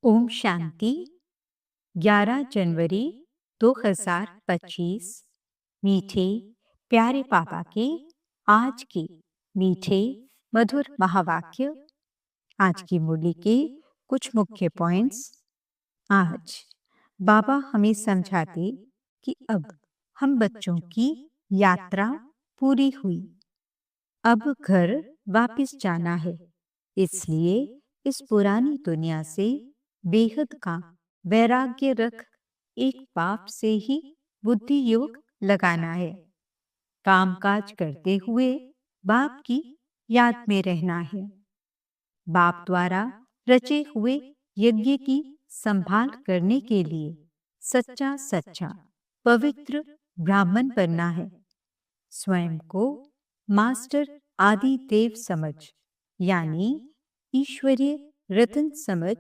ओम शांति। 11 जनवरी 2025। मीठे प्यारे पापा के आज के मीठे मधुर महावाक्य। आज की मुरली के कुछ मुख्य पॉइंट्स। आज बाबा हमें समझाते कि अब हम बच्चों की यात्रा पूरी हुई, अब घर वापस जाना है। इसलिए इस पुरानी दुनिया से बेहद का वैराग्य रख एक बाप से ही बुद्धि योग लगाना है। कामकाज करते हुए बाप की याद में रहना है। बाप द्वारा रचे हुए यज्ञ की संभाल करने के लिए सच्चा सच्चा पवित्र ब्राह्मण बनना है। स्वयं को मास्टर आदि देव समझ, यानी ईश्वरीय रतन समझ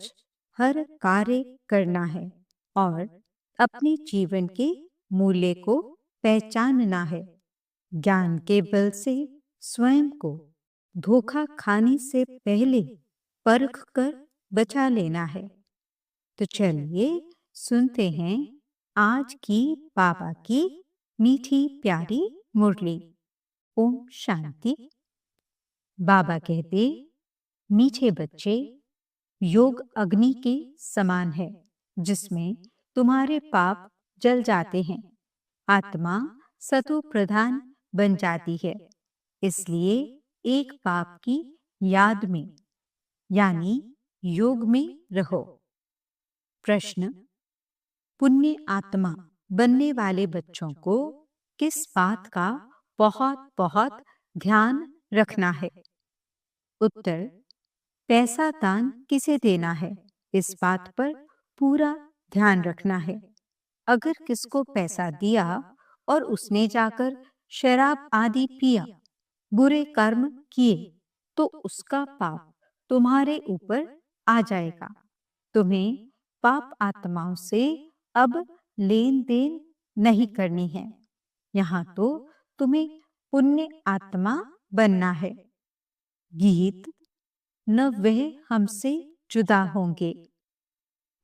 हर कार्य करना है और अपने जीवन के मूल्य को पहचानना है। ज्ञान के बल से स्वयं को धोखा खाने से पहले परख कर बचा लेना है। तो चलिए सुनते हैं आज की बाबा की मीठी प्यारी मुरली। ओम शांति। बाबा कहते, मीठे बच्चे, योग अग्नि के समान है जिसमें तुम्हारे पाप जल जाते हैं। आत्मा सतो प्रधान बन जाती है। इसलिए एक पाप की याद में यानी योग में रहो। प्रश्न: पुण्य आत्मा बनने वाले बच्चों को किस बात का बहुत बहुत ध्यान रखना है? उत्तर: पैसा दान किसे देना है, इस बात पर पूरा ध्यान रखना है। अगर किसको पैसा दिया और उसने जाकर शराब आदि पिया, बुरे कर्म किए, तो उसका पाप तुम्हारे ऊपर आ जाएगा। तुम्हें पाप आत्माओं से अब लेन देन नहीं करनी है। यहाँ तो तुम्हें पुण्य आत्मा बनना है। गीत: न वह हमसे जुदा होंगे।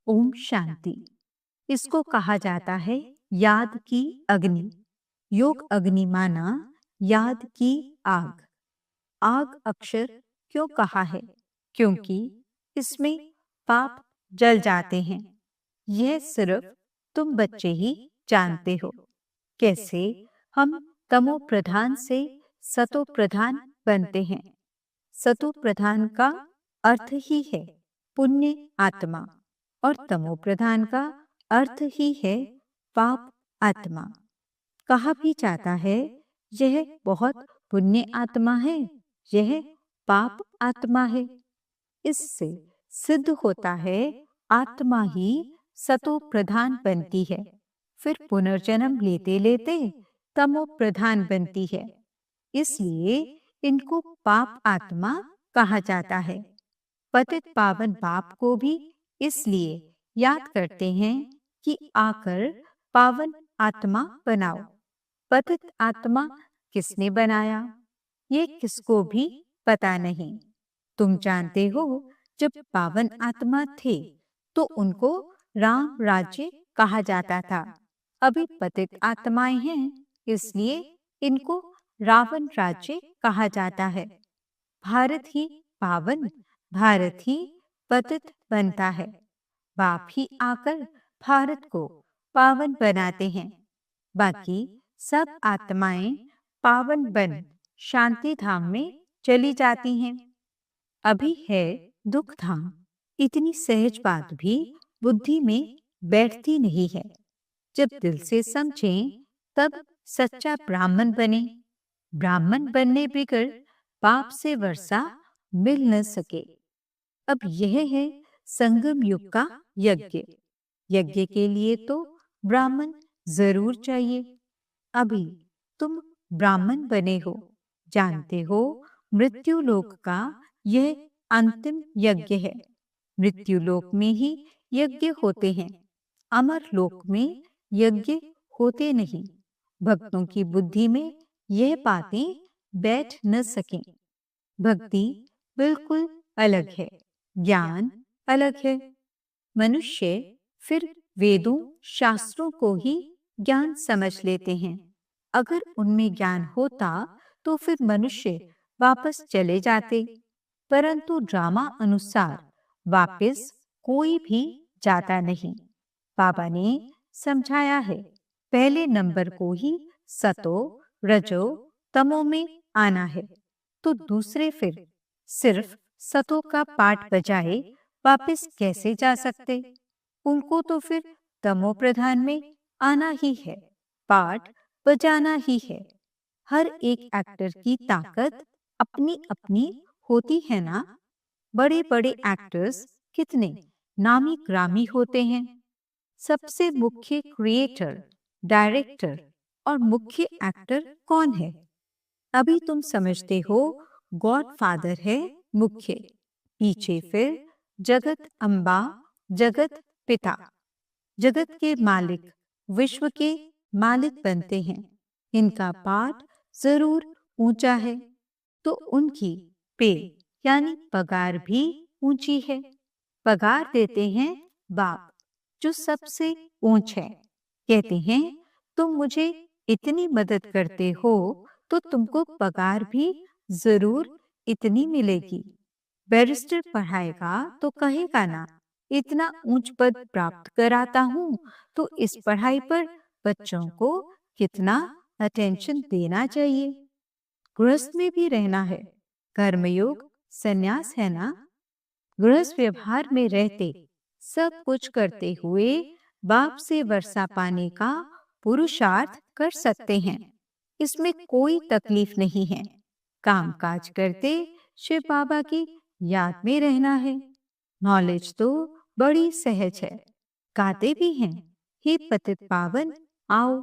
ओम शांति। इसको कहा जाता है याद की अग्नि। योग अग्नि माना याद की आग। आग अक्षर क्यों कहा है? क्योंकि इसमें पाप जल जाते हैं। यह सिर्फ तुम बच्चे ही जानते हो। कैसे हम तमो प्रधान से सतो प्रधान बनते हैं। सतो प्रधान का अर्थ ही है पुण्य आत्मा और तमो प्रधान का अर्थ ही है पाप आत्मा। कहा भी जाता है यह बहुत पुण्य आत्मा है, यह पाप आत्मा है। इससे सिद्ध होता है आत्मा ही सतो प्रधान बनती है, फिर पुनर्जन्म लेते लेते तमो प्रधान बनती है। इसलिए इनको पाप आत्मा कहा जाता है। पतित पावन बाप को भी इसलिए याद करते हैं कि आकर पावन आत्मा बनाओ। पतित आत्मा किसने बनाया, ये किसको भी पता नहीं। तुम जानते हो जब पावन आत्मा थे तो उनको राम राज्य कहा जाता था। अभी पतित आत्माएं हैं, इसलिए इनको रावण राज्य कहा जाता है। भारत ही पावन, भारत ही पतित बनता है। बाप ही आकर भारत को पावन बनाते हैं। बाकी सब आत्माएं पावन बन शांति धाम में चली जाती हैं। अभी है दुख धाम। इतनी सहज बात भी बुद्धि में बैठती नहीं है। जब दिल से समझें तब सच्चा ब्राह्मण बने। ब्राह्मण बनने बिगड़ पाप से वर्षा मिल न सके। अब यह है संगम युग का यज्ञ। यज्ञ के लिए तो ब्राह्मण जरूर चाहिए। अभी तुम ब्राह्मण बने हो, जानते हो मृत्यु लोक का यह अंतिम यज्ञ है। मृत्यु लोक में ही यज्ञ होते हैं, अमर लोक में यज्ञ होते नहीं। भक्तों की बुद्धि में यह बातें बैठ न सकें। भक्ति बिल्कुल अलग है, ज्ञान अलग है। मनुष्य फिर वेदों शास्त्रों को ही ज्ञान समझ लेते हैं। अगर उनमें ज्ञान होता तो फिर मनुष्य वापस चले जाते, परंतु ड्रामा अनुसार वापस कोई भी जाता नहीं। बाबा ने समझाया है, पहले नंबर को ही सतो रजो तमो में आना है, तो दूसरे फिर सिर्फ सतो का पाठ बजाए वापस कैसे जा सकते? उनको तो फिर तमो प्रधान में आना ही है, पाठ बजाना ही है। हर एक एक्टर की ताकत अपनी अपनी होती है ना। बड़े बड़े एक्टर्स कितने नामी ग्रामी होते हैं। सबसे मुख्य क्रिएटर, डायरेक्टर और मुख्य एक्टर कौन है? अभी तुम समझते हो, गॉड फादर है मुख्य, पीछे फिर जगत अम्बा, जगत पिता, जगत के मालिक, विश्व के मालिक बनते हैं। इनका पाठ जरूर ऊंचा है, तो उनकी पे यानी पगार भी ऊंची है। पगार देते हैं बाप, जो सबसे ऊंच है। कहते हैं, तुम मुझे इतनी मदद करते हो तो तुमको पगार भी जरूर इतनी मिलेगी। बैरिस्टर पढ़ाएगा तो कहेगा ना, इतना ऊंच पद प्राप्त कराता हूँ तो इस पढ़ाई पर बच्चों को कितना अटेंशन देना चाहिए। गृहस्थ में भी रहना है, कर्मयोग संन्यास है ना। गृहस्थ व्यवहार में रहते सब कुछ करते हुए बाप से वर्षा पाने का पुरुषार्थ कर सकते हैं। इसमें कोई तकलीफ नहीं है। काम काज करते शिव बाबा की याद में रहना है। नॉलेज तो बड़ी सहज है। गाते भी हैं, हे पतित पावन आओ,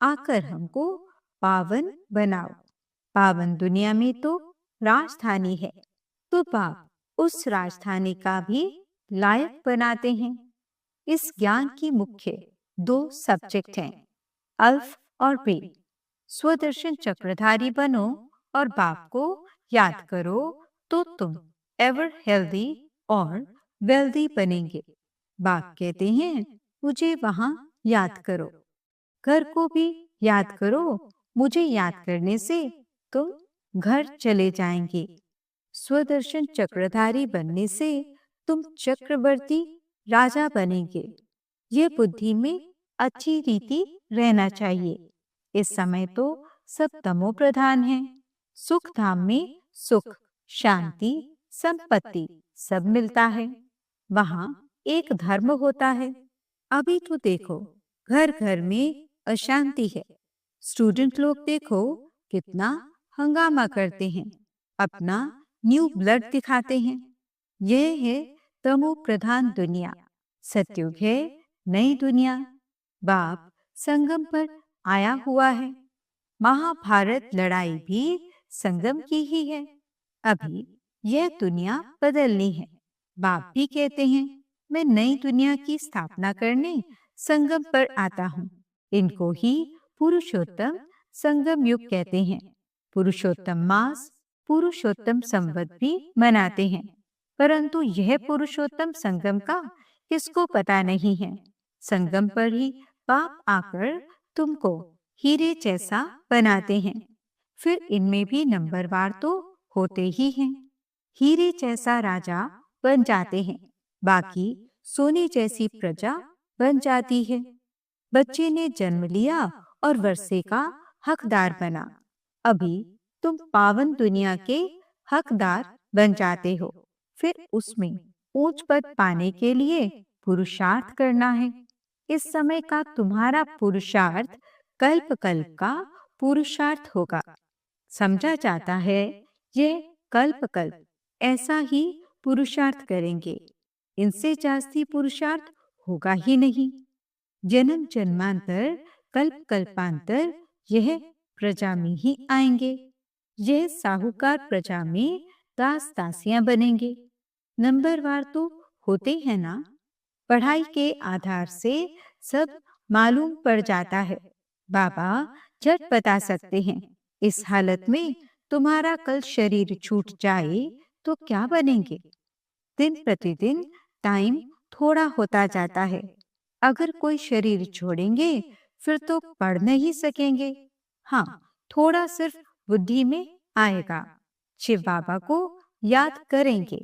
आकर हमको पावन बनाओ। पावन दुनिया में तो राजधानी है, तो बाप उस राजधानी का भी लायक बनाते हैं। इस ज्ञान की मुख्य दो सब्जेक्ट हैं, अल्फ और बे। स्वदर्शन चक्रधारी बनो और बाप को याद करो, तो तुम एवर हेल्दी और वेल्दी बनेंगे। बाप कहते हैं, मुझे वहां याद करो। घर को भी याद करो। मुझे याद करने से तुम घर चले जाएंगे। स्वदर्शन चक्रधारी बनने से तुम चक्रवर्ती राजा बनेंगे। ये बुद्धि में अच्छी रीति रहना चाहिए। इस समय तो सब तमो प्रधान है। सुख धाम में सुख, शांति, संपत्ति सब मिलता है। वहां एक धर्म होता है। अभी तो देखो, घर घर में अशांति है। स्टूडेंट लोग देखो कितना हंगामा करते हैं, अपना न्यू ब्लड दिखाते हैं। यह है तमो प्रधान दुनिया। सत्युग है नई दुनिया। बाप संगम पर आया हुआ है। महाभारत लड़ाई भी संगम की ही है। अभी यह दुनिया बदलनी है। बाप भी कहते हैं, मैं नई दुनिया की स्थापना करने संगम पर आता हूँ। इनको ही पुरुषोत्तम संगम युग कहते हैं। पुरुषोत्तम मास, पुरुषोत्तम संवत भी मनाते हैं, परंतु यह पुरुषोत्तम संगम का किसको पता नहीं है। संगम पर ही बाप आकर तुमको हीरे जैसा बनाते हैं। फिर इनमें भी नंबरवार तो होते ही हैं। हीरे जैसा राजा बन जाते हैं, बाकी सोने जैसी प्रजा बन जाती है। बच्चे ने जन्म लिया और वर्षे का हकदार बना। अभी तुम पावन दुनिया के हकदार बन जाते हो। फिर उसमें ऊंच पद पाने के लिए पुरुषार्थ करना है। इस समय का तुम्हारा पुरुषार्थ कल्प कल्प का पुरुषार्थ होगा। समझा जाता है, यह कल्प कल्प ऐसा ही पुरुषार्थ करेंगे। इनसे जास्ती पुरुषार्थ होगा ही नहीं। जन्म जन्मांतर कल्प कल्पांतर यह प्रजा में ही आएंगे। यह साहूकार प्रजा में दास दासियां बनेंगे। नंबरवार तो होते हैं ना। पढ़ाई के आधार से सब मालूम पड़ जाता है। बाबा झट बता सकते हैं, इस हालत में तुम्हारा कल शरीर छूट जाए तो क्या बनेंगे। दिन प्रतिदिन टाइम थोड़ा होता जाता है। अगर कोई शरीर छोड़ेंगे फिर तो पढ़ नहीं सकेंगे। हाँ, थोड़ा सिर्फ बुद्धि में आएगा। शिव बाबा को याद करेंगे।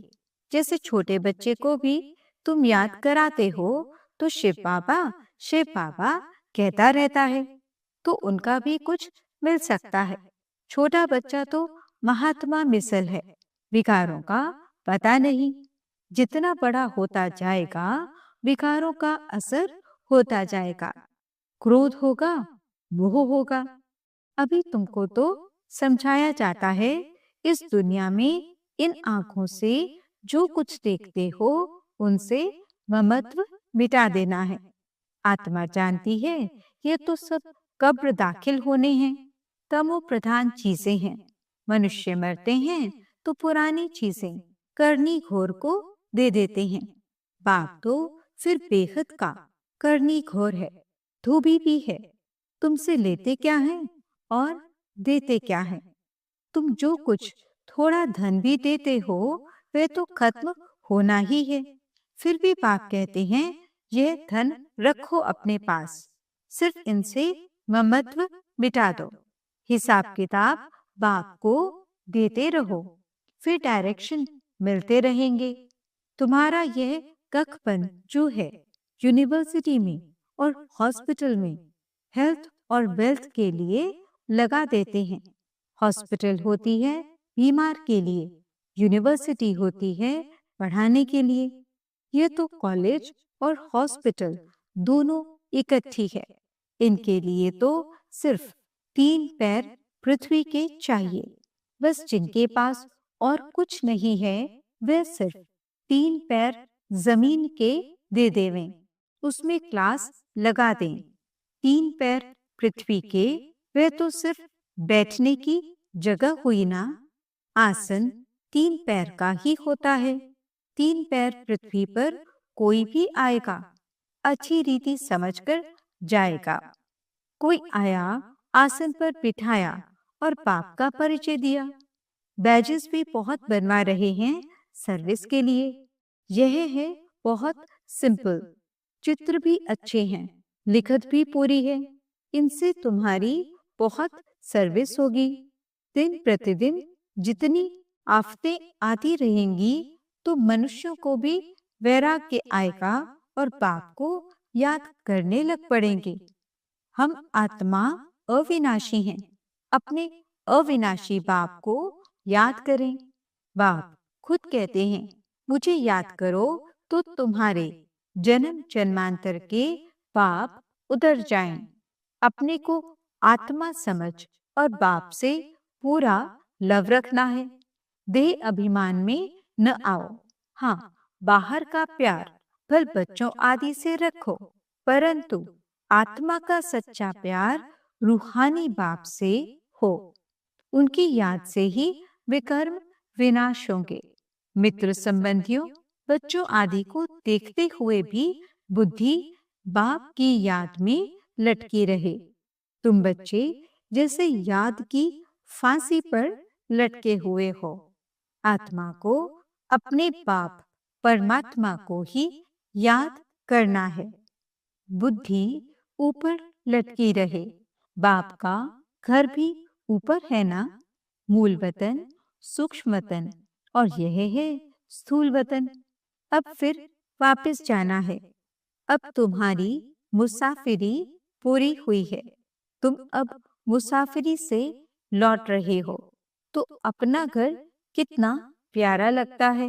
जैसे छोटे बच्चे को भी तुम याद कराते हो तो शिव बाबा कहता रहता है, तो उनका भी कुछ मिल सकता है। छोटा बच्चा तो महात्मा मिसल है, विकारों का पता नहीं। जितना बड़ा होता जाएगा विकारों का असर होता जाएगा। क्रोध होगा, मोह होगा। अभी तुमको तो समझाया जाता है, इस दुनिया में इन आंखों से जो कुछ देखते हो उनसे ममत्व मिटा देना है। आत्मा जानती है ये तो सब कब्र दाखिल होने हैं, तमो प्रधान चीजें हैं। मनुष्य मरते हैं तो पुरानी चीजें करनी घोर को दे देते हैं। बाप तो फिर बेहद का करनी घोर है, धोबी भी है। तुमसे लेते क्या है और देते क्या है? तुम जो कुछ थोड़ा धन भी देते हो वह तो खत्म होना ही है। फिर भी बाप कहते हैं यह धन रखो अपने पास, सिर्फ इनसे ममत्व मिटा दो। हिसाब किताब बाप को देते रहो, फिर डायरेक्शन मिलते रहेंगे। तुम्हारा यह कखपन जो है यूनिवर्सिटी में और हॉस्पिटल में हेल्थ और वेल्थ के लिए लगा देते हैं। हॉस्पिटल होती है बीमार के लिए, यूनिवर्सिटी होती है पढ़ाने के लिए। यह तो कॉलेज और हॉस्पिटल दोनों इकट्ठी है। इनके लिए तो सिर्फ 3 पैर पृथ्वी के चाहिए। बस जिनके पास और कुछ नहीं है वे सिर्फ 3 पैर जमीन के दे देवें, उसमें क्लास लगा दें। 3 पैर पृथ्वी के वे तो सिर्फ बैठने की जगह हुई ना। आसन 3 पैर का ही होता है। 3 पैर पृथ्वी पर कोई भी आएगा, अच्छी रीति समझकर जाएगा। कोई आया, आसन पर बिठाया और बाप का परिचय दिया। बैजेस भी बहुत बनवा रहे हैं सर्विस के लिए। यह है बहुत सिंपल। चित्र भी अच्छे हैं, लिखत भी पूरी है। इनसे तुम्हारी बहुत सर्विस होगी। दिन प्रतिदिन जितनी आफतें आती रहेंगी तो मनुष्यों को भी वैराग्य आएगा और बाप को याद करने लग पड़ेंगे। हम आत्मा अविनाशी हैं, अपने अविनाशी बाप को याद करें। बाप खुद कहते हैं मुझे याद करो तो तुम्हारे जन्म जन्मांतर के पाप उतर जाएं। अपने को आत्मा समझ और बाप से पूरा लव रखना है। देह अभिमान में न आओ। हाँ, बाहर का प्यार भल बच्चों आदि से रखो, परंतु आत्मा का सच्चा प्यार रूहानी बाप से हो। उनकी याद से ही विकर्म विनाश होंगे। मित्र संबंधियों बच्चों आदि को देखते हुए भी बुद्धि बाप की याद में लटकी रहे। तुम बच्चे जैसे याद की फांसी पर लटके हुए हो। आत्मा को अपने बाप परमात्मा को ही याद करना है। बुद्धि ऊपर लटकी रहे। बाप का घर भी ऊपर है ना। मूल वतन, सूक्ष्म वतन और यह है स्थूल वतन। अब फिर वापस जाना है। अब तुम्हारी मुसाफिरी पूरी हुई है। तुम अब मुसाफिरी से लौट रहे हो तो अपना घर कितना प्यारा लगता है।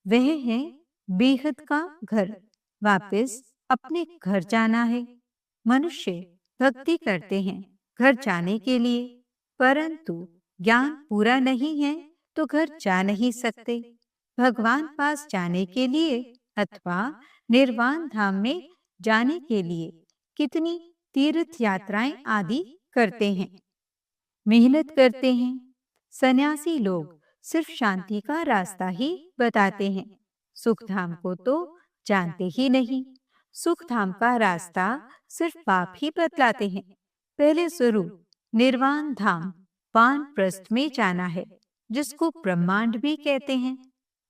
वह है बेहद का घर। वापस अपने घर जाना है। मनुष्य भक्ति करते हैं घर जाने के लिए, परंतु ज्ञान पूरा नहीं है तो घर जा नहीं सकते। भगवान पास जाने के लिए अथवा निर्वाण धाम में जाने के लिए कितनी तीर्थ यात्राएं आदि करते हैं, मेहनत करते हैं। सन्यासी लोग सिर्फ शांति का रास्ता ही बताते हैं, सुख धाम को तो जानते ही नहीं। सुख धाम का रास्ता सिर्फ बाप ही बतलाते हैं। पहले स्वरूप निर्वाण धाम वानप्रस्थ में जाना है, जिसको ब्रह्मांड भी कहते हैं।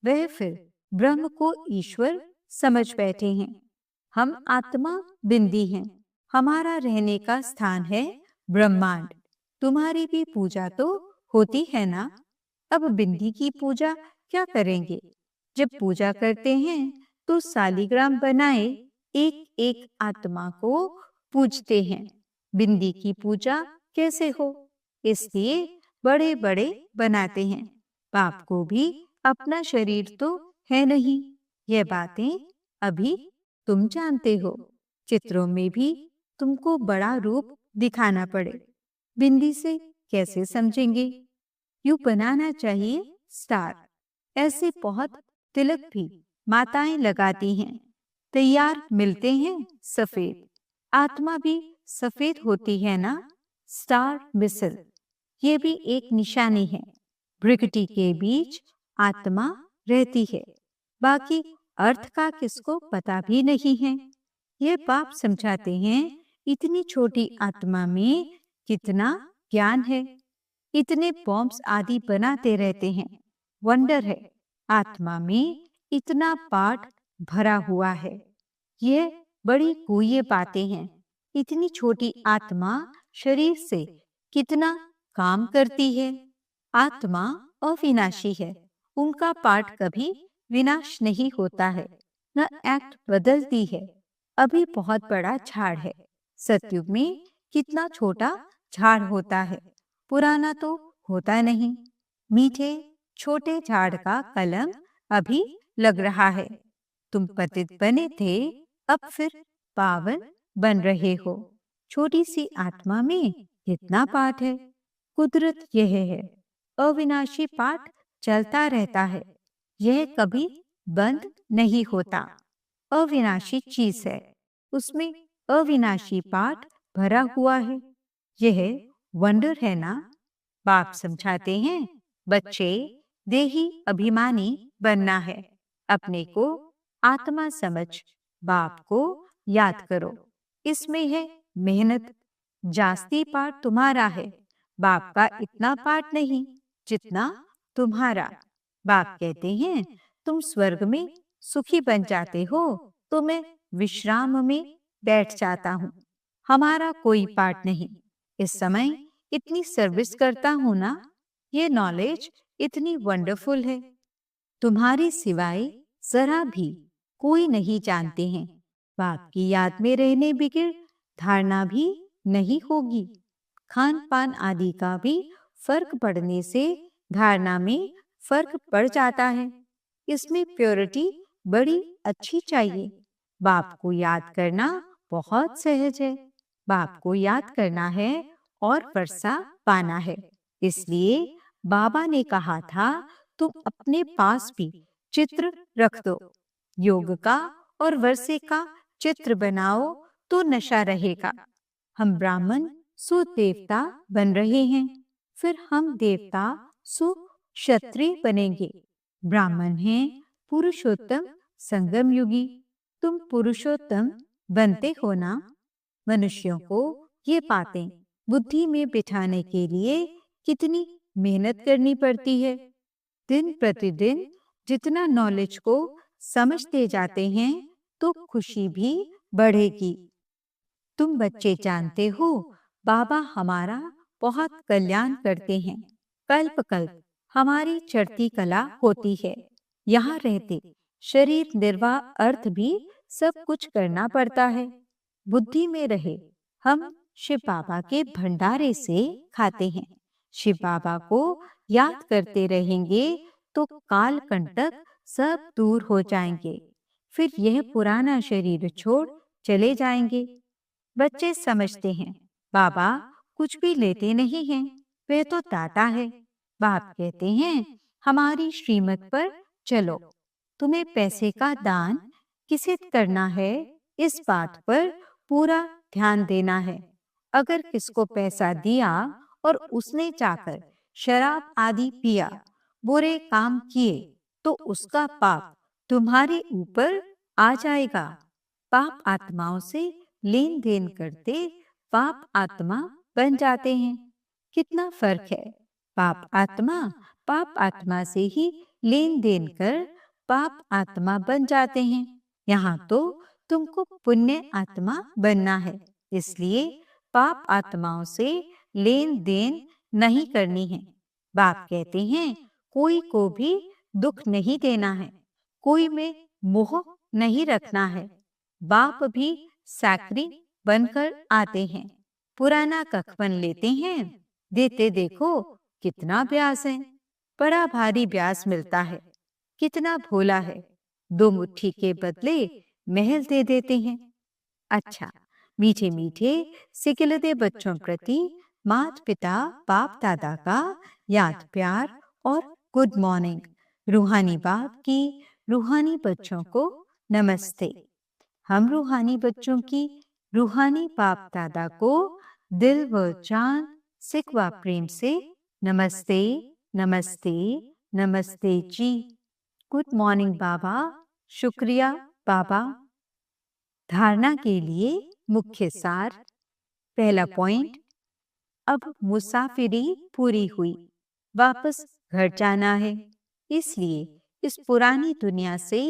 वह फिर ब्रह्म को ईश्वर समझ बैठे हैं। हम आत्मा बिंदी हैं। हमारा रहने का स्थान है ब्रह्मांड। तुम्हारी भी पूजा तो होती है ना। अब बिंदी की पूजा क्या करेंगे? जब पूजा करते हैं तो सालिग्राम बनाए एक एक आत्मा को पूजते हैं। बिंदी की पूजा कैसे हो, इसलिए बड़े बड़े बनाते हैं। बाप को भी अपना शरीर तो है नहीं। यह बातें अभी तुम जानते हो। चित्रों में भी तुमको बड़ा रूप दिखाना पड़े, बिंदी से कैसे समझेंगे? यूं बनाना चाहिए स्टार। ऐसे बहुत तिलक भी माताएं लगाती हैं। तैयार मिलते हैं सफेद। आत्मा भी सफेद होती है ना। स्टार मिसल, ये भी एक निशानी है। भ्रिकुटी के बीच आत्मा रहती है। बाकी अर्थ का किसको पता भी नहीं है। ये बाप समझाते हैं, इतनी छोटी आत्मा में कितना ज्ञान है। इतने बॉम्ब्स आदि बनाते रहते हैं। वंडर है, आत्मा में इतना पाठ भरा हुआ है। ये बड़ी गुह्य बातें हैं। इतनी छोटी आत्मा शरीर से कितना काम करती है। आत्मा अविनाशी है। उनका पाठ कभी विनाश नहीं होता है, न एक्ट बदलती है। अभी बहुत बड़ा झाड़ है। सतयुग में कितना छोटा झाड़ होता है, पुराना तो होता नहीं। मीठे छोटे झाड़ का कलम अभी लग रहा है। तुम पतित बने थे, अब फिर पावन बन रहे हो। छोटी सी आत्मा में कितना पाठ है। कुदरत यह है, अविनाशी पाठ चलता रहता है। यह कभी बंद नहीं होता। अविनाशी चीज है, उसमें अविनाशी पाठ भरा हुआ है। यह वंडर है ना। बाप समझाते हैं, बच्चे देही अभिमानी बनना है। अपने को आत्मा समझ बाप को याद करो। इसमें है मेहनत। जास्ती पाठ तुम्हारा है, बाप का इतना पाठ नहीं जितना तुम्हारा। बाप कहते हैं, तुम स्वर्ग में सुखी बन जाते हो तो मैं विश्राम में बैठ जाता हूँ। हमारा कोई पाठ नहीं। इस समय इतनी सर्विस करता हूँ ना। ये नॉलेज इतनी वंडरफुल है, तुम्हारी सिवाय जरा भी कोई नहीं जानते हैं। बाप की याद में रहने बिगड़ धारणा भी नहीं होगी। खान पान आदि का भी फर्क पड़ने से धारणा में फर्क पड़ जाता है। इसमें प्योरिटी बड़ी अच्छी चाहिए। बाप को याद करना बहुत सहज है। बाप को याद करना है और वर्षा पाना है। इसलिए बाबा ने कहा था, तुम अपने पास भी चित्र रख दो। योग का और वर्षे का चित्र बनाओ तो नशा रहेगा। हम ब्राह्मण सु देवता बन रहे हैं, फिर हम देवता सु क्षत्रिय बनेंगे। ब्राह्मण हैं पुरुषोत्तम संगम युगी। तुम पुरुषोत्तम बनते हो ना। मनुष्यों को ये बातें बुद्धि में बिठाने के लिए कितनी मेहनत करनी पड़ती है। दिन प्रतिदिन जितना नॉलेज को समझते जाते हैं तो खुशी भी बढ़ेगी। तुम बच्चे जानते हो, बाबा हमारा बहुत कल्याण करते हैं। कल्प कल्प हमारी चढ़ती कला होती है। यहाँ रहते शरीर निर्वाह अर्थ भी सब कुछ करना पड़ता है। बुद्धि में रहे हम शिव बाबा के भंडारे से खाते हैं। शिव बाबा को याद करते रहेंगे तो काल कंटक सब दूर हो जाएंगे। फिर यह पुराना शरीर छोड़ चले जाएंगे। बच्चे समझते हैं, बाबा कुछ भी लेते नहीं हैं, वे तो दाता है। बाप कहते हैं, हमारी श्रीमत पर चलो। तुम्हें पैसे का दान किसे करना है, इस बात पर पूरा ध्यान देना है। अगर किसको पैसा दिया और उसने जाकर शराब आदि पिया, बुरे काम किए, तो उसका पाप तुम्हारे ऊपर आ जाएगा। पाप आत्माओं से लेन देन करते पाप आत्मा बन जाते हैं। कितना फर्क है। पाप आत्मा से ही लेन देन कर पाप आत्मा बन जाते हैं। यहाँ तो तुमको पुण्य आत्मा बनना है, इसलिए पाप आत्माओं से लेन देन नहीं करनी है। बाप कहते हैं कोई को भी दुख नहीं देना है, कोई में मोह नहीं रखना है। बाप भी साकरी बनकर आते हैं, पुराना कखवन लेते हैं, देते देखो कितना ब्यास है, बड़ा भारी ब्यास मिलता है, कितना भोला है, 2 मुट्ठी के बदले महल दे देते हैं। अच्छा, मीठे मीठे सिकिलते बच्चों प्रति माता पिता बाप दादा का याद प्यार और गुड मॉर्निंग। रूहानी बाप की रूहानी बच्चों को नमस्ते। हम रूहानी बच्चों की रूहानी बाप दादा को दिल व जान सिकवा प्रेम से नमस्ते नमस्ते नमस्ते जी। गुड मॉर्निंग बाबा। शुक्रिया बाबा। धारणा के लिए मुख्य सार। पहला पॉइंट, अब मुसाफिरी पूरी हुई, वापस घर जाना है, इसलिए इस पुरानी दुनिया से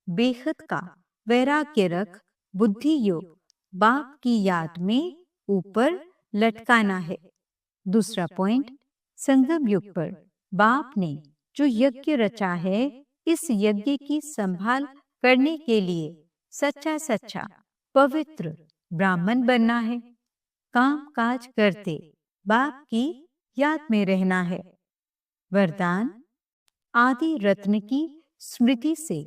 बेखद का वैराग्य रख बुद्धि योग बाप की याद में ऊपर लटकाना है। दूसरा पॉइंट, संगम युग पर बाप ने जो यज्ञ रचा है, इस यज्ञ की संभाल करने के लिए सच्चा सच्चा पवित्र ब्राह्मण बनना है। काम काज करते बाप की याद में रहना है। वरदान, आदि रत्न की स्मृति से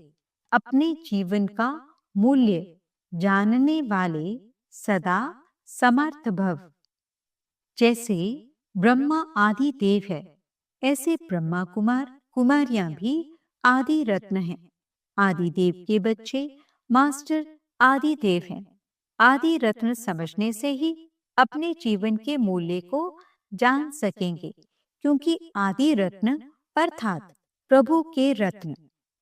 अपने जीवन का मूल्य जानने वाले सदा समर्थ भव। जैसे ब्रह्मा आदि देव है, ऐसे ब्रह्मा कुमार कुमारियां भी आदि रत्न हैं। आदि देव के बच्चे मास्टर आदि देव हैं। आदि रत्न समझने से ही अपने जीवन के मूल्य को जान सकेंगे, क्योंकि आदि रत्न अर्थात प्रभु के रत्न,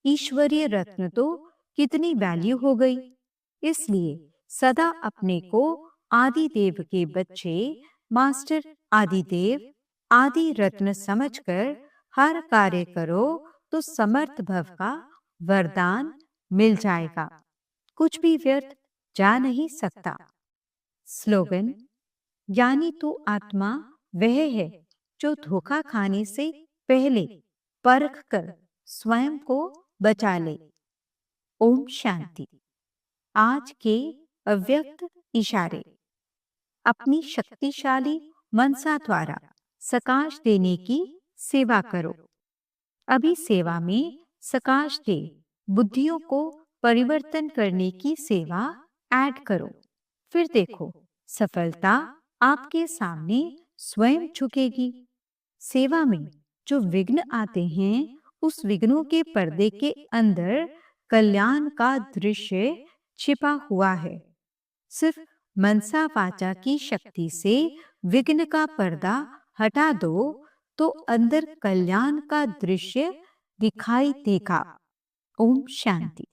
ईश्वरीय रत्न तो कितनी वैल्यू हो गई। इसलिए सदा अपने को आदि देव के बच्चे मास्टर आदि देव आदि रत्न समझकर हर कार्य करो तो समर्थ भव का वरदान मिल जाएगा। कुछ भी व्यर्थ जा नहीं सकता। स्लोगन, ज्ञानी तो आत्मा वह है जो धोखा खाने से पहले परख कर स्वयं को बचा ले। ओम शांति। आज के अव्यक्त इशारे। अपनी शक्तिशाली मनसा द्वारा सकाश देने की सेवा करो। अभी सेवा में सकाश दे बुद्धियों को परिवर्तन करने की सेवा ऐड करो। फिर देखो सफलता आपके सामने स्वयं झुकेगी। सेवा में जो विघ्न आते हैं, उस विघ्नों के पर्दे के अंदर कल्याण का दृश्य छिपा हुआ है। सिर्फ मनसा वाचा की शक्ति से विघ्न का पर्दा हटा दो तो अंदर कल्याण का दृश्य दिखाई देगा। ओम शांति।